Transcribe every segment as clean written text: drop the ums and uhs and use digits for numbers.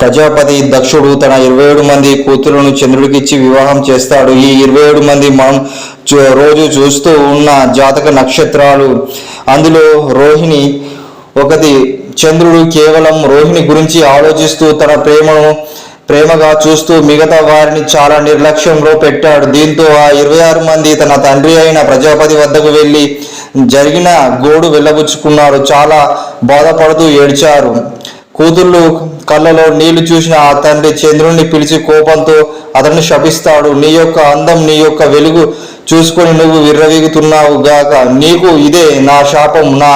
ప్రజాపతి దక్షుడు తన 27 మంది కూతురులను చంద్రుడికిచ్చి వివాహం చేస్తాడు. ఈ 27 మంది మనం రోజు చూస్తూ ఉన్న జాతక నక్షత్రాలు. అందులో రోహిణి ఒకటి. చంద్రుడు కేవలం రోహిణి గురించి ఆలోచిస్తూ తన ప్రేమగా చూస్తూ మిగతా వారిని చాలా నిర్లక్ష్యంలో పెట్టాడు. దీంతో ఆ 26 మంది తన తండ్రి అయిన ప్రజాపతి వద్దకు వెళ్ళి జరిగిన గోడు వెళ్ళబుచ్చుకున్నారు. చాలా బాధపడుతూ ఏడ్చారు. కూతుళ్ళు కళ్ళలో నీళ్లు చూసిన ఆ తండ్రి చంద్రుణ్ణి పిలిచి కోపంతో అతన్ని శపిస్తాడు. నీ యొక్క అందం, నీ యొక్క వెలుగు చూసుకొని నువ్వు విర్రవీగుతున్నావు గాక. నీకు ఇదే నా శాపం. నా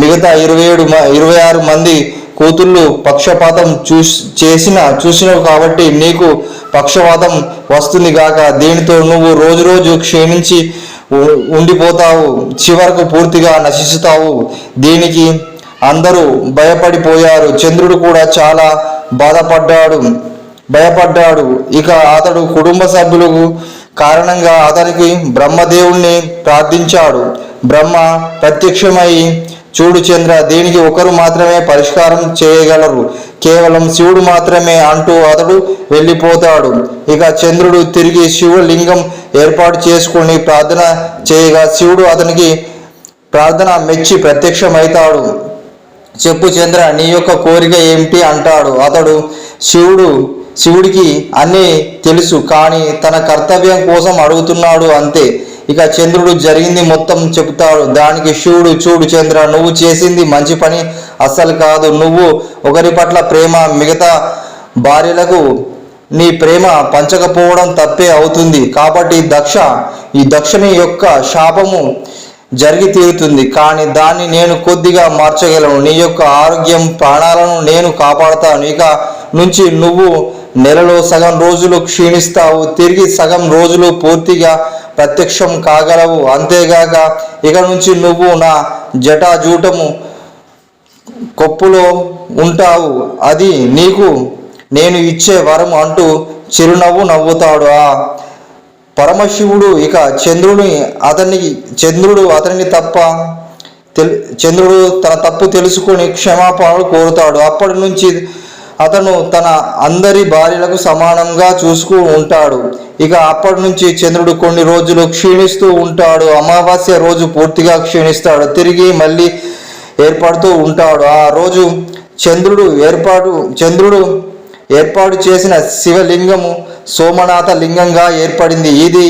మిగతా 26 మంది కూతుళ్ళు పక్షపాతం చూసినవు కాబట్టి నీకు పక్షపాతం వస్తుంది గాక. దీనితో నువ్వు రోజు రోజు క్షీణించి ఉండిపోతావు, చివరకు పూర్తిగా నశిస్తావు. దీనికి అందరూ భయపడిపోయారు. చంద్రుడు కూడా చాలా భయపడ్డాడు. ఇక అతడు కుటుంబ సభ్యులకు కారణంగా అతనికి బ్రహ్మదేవుణ్ణి ప్రార్థించాడు. బ్రహ్మ ప్రత్యక్షమై, చూడు చంద్ర, దీనికి ఒకరు మాత్రమే పరిష్కారం చేయగలరు, కేవలం శివుడు మాత్రమే అంటూ అతడు వెళ్ళిపోతాడు. ఇక చంద్రుడు తిరిగి శివలింగం ఏర్పాటు చేసుకుని ప్రార్థన చేయగా శివుడు అతనికి ప్రార్థన మెచ్చి ప్రత్యక్షమవుతాడు. చెప్పు చంద్ర, నీ యొక్క కోరిక ఏమిటి అంటాడు. అతడు శివుడికి అన్నీ తెలుసు, కానీ తన కర్తవ్యం కోసం అడుగుతున్నాడు అంతే. ఇక చంద్రుడు జరిగింది మొత్తం చెబుతాడు. దానికి శివుడు, చూడు చంద్ర, నువ్వు చేసింది మంచి పని అస్సలు కాదు. నువ్వు ఒకరి పట్ల ప్రేమ, మిగతా భార్యలకు నీ ప్రేమ పంచకపోవడం తప్పే అవుతుంది. కాబట్టి ఈ దక్షిణ యొక్క శాపము జరిగి తీరుతుంది, కానీ దాన్ని నేను కొద్దిగా మార్చగలను. నీ యొక్క ఆరోగ్యం, ప్రాణాలను నేను కాపాడుతాను. ఇక నుంచి నువ్వు నెలలో సగం రోజులు క్షీణిస్తావు, తిరిగి సగం రోజులు పూర్తిగా ప్రత్యక్షం కాగలవు. అంతేగాక ఇక నుంచి నువ్వు నా జటాజూటము కొప్పులో ఉంటావు, అది నీకు నేను ఇచ్చే వరం అంటూ చిరునవ్వు నవ్వుతాడు ఆ పరమశివుడు. ఇక చంద్రుడు తన తప్పు తెలుసుకొని క్షమాపణలు కోరుతాడు. అప్పటి నుంచి అతను తన అందరి భార్యలకు సమానంగా చూసుకు ఉంటాడు. ఇక అప్పటి నుంచి చంద్రుడు కొన్ని రోజులు క్షీణిస్తూ ఉంటాడు. అమావాస్య రోజు పూర్తిగా క్షీణిస్తాడు, తిరిగి మళ్ళీ ఏర్పడుతూ ఉంటాడు. ఆ రోజు చంద్రుడు ఏర్పాటు చేసిన శివలింగము సోమనాథ లింగంగా ఏర్పడింది. ఇది